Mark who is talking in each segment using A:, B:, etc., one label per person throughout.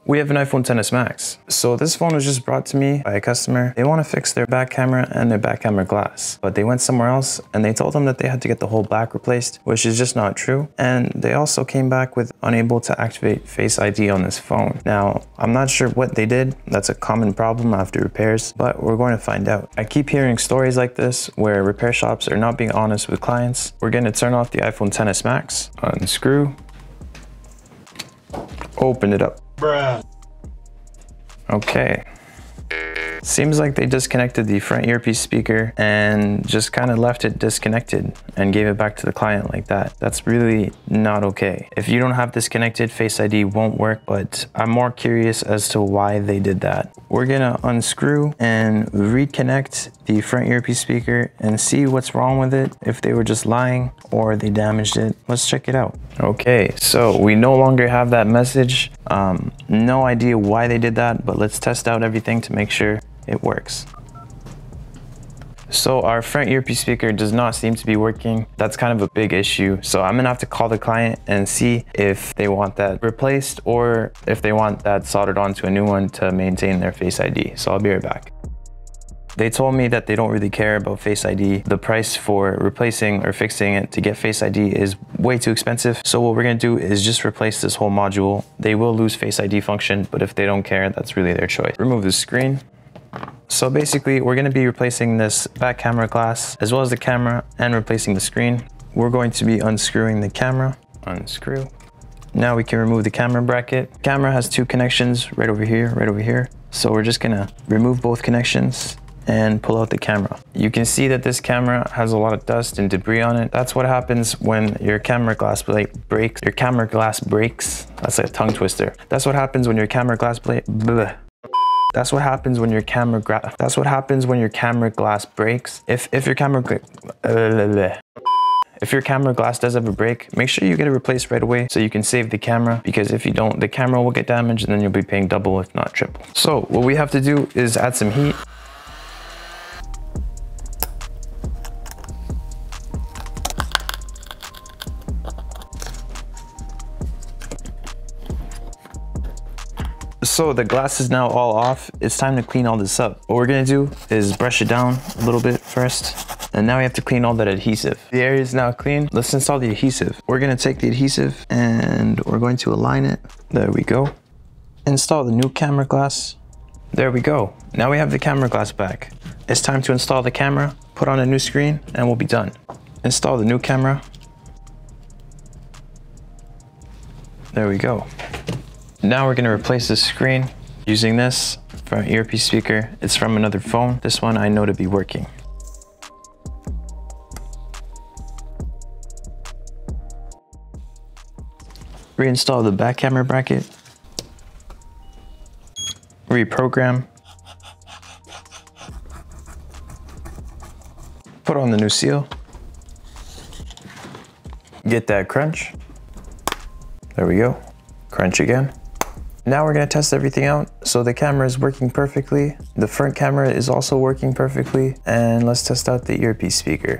A: We have an iPhone XS Max. So this phone was just brought to me by a customer. They want to fix their back camera and their back camera glass, but they went somewhere else and they told them that they had to get the whole back replaced, which is just not true. And they also came back with unable to activate Face ID on this phone. Now, I'm not sure what they did. That's a common problem after repairs, but we're going to find out. I keep hearing stories like this where repair shops are not being honest with clients. We're going to turn off the iPhone XS Max, unscrew, open it up. Bruh. Okay. Seems like they disconnected the front earpiece speaker and just kind of left it disconnected and gave it back to the client like that. That's really not okay. If you don't have disconnected, Face ID won't work, but I'm more curious as to why they did that. We're gonna unscrew and reconnect the front earpiece speaker and see what's wrong with it, if they were just lying or they damaged it. Let's check it out. Okay, so we no longer have that message. No idea why they did that, but let's test out everything to make sure it works. So our front earpiece speaker does not seem to be working. That's kind of a big issue. So I'm gonna have to call the client and see if they want that replaced or if they want that soldered onto a new one to maintain their Face ID. So I'll be right back. They told me that they don't really care about Face ID. The price for replacing or fixing it to get Face ID is way too expensive. So what we're gonna do is just replace this whole module. They will lose Face ID function, but if they don't care, that's really their choice. Remove the screen. So basically, we're gonna be replacing this back camera glass as well as the camera and replacing the screen. We're going to be unscrewing the camera. Unscrew. Now we can remove the camera bracket. Camera has two connections right over here, right over here. So we're just gonna remove both connections and pull out the camera. You can see that this camera has a lot of dust and debris on it. That's what happens when your camera glass plate breaks. Your camera glass breaks. That's like a tongue twister. That's what happens when your camera glass plate. Bleh. That's what happens when your camera glass breaks. If your camera glass does ever break, make sure you get it replaced right away so you can save the camera, because if you don't, the camera will get damaged and then you'll be paying double if not triple. So what we have to do is add some heat. So the glass is now all off. It's time to clean all this up. What we're gonna do is brush it down a little bit first. And now we have to clean all that adhesive. The area is now clean. Let's install the adhesive. We're gonna take the adhesive and we're going to align it. There we go. Install the new camera glass. There we go. Now we have the camera glass back. It's time to install the camera, put on a new screen, and we'll be done. Install the new camera. There we go. Now we're gonna replace this screen using this front earpiece speaker. It's from another phone. This one I know to be working. Reinstall the back camera bracket. Reprogram. Put on the new seal. Get that crunch. There we go. Crunch again. Now we're gonna test everything out. So the camera is working perfectly. The front camera is also working perfectly. And let's test out the earpiece speaker.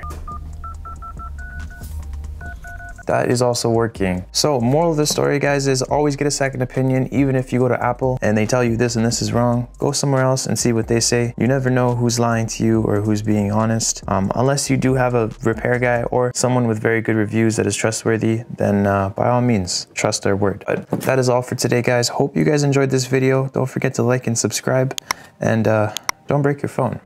A: That is also working. So moral of the story, guys, is always get a second opinion. Even if you go to Apple and they tell you this and this is wrong, go somewhere else and see what they say. You never know who's lying to you or who's being honest. Unless you do have a repair guy or someone with very good reviews that is trustworthy, then by all means, trust their word. But that is all for today, guys. Hope you guys enjoyed this video. Don't forget to like and subscribe, and don't break your phone.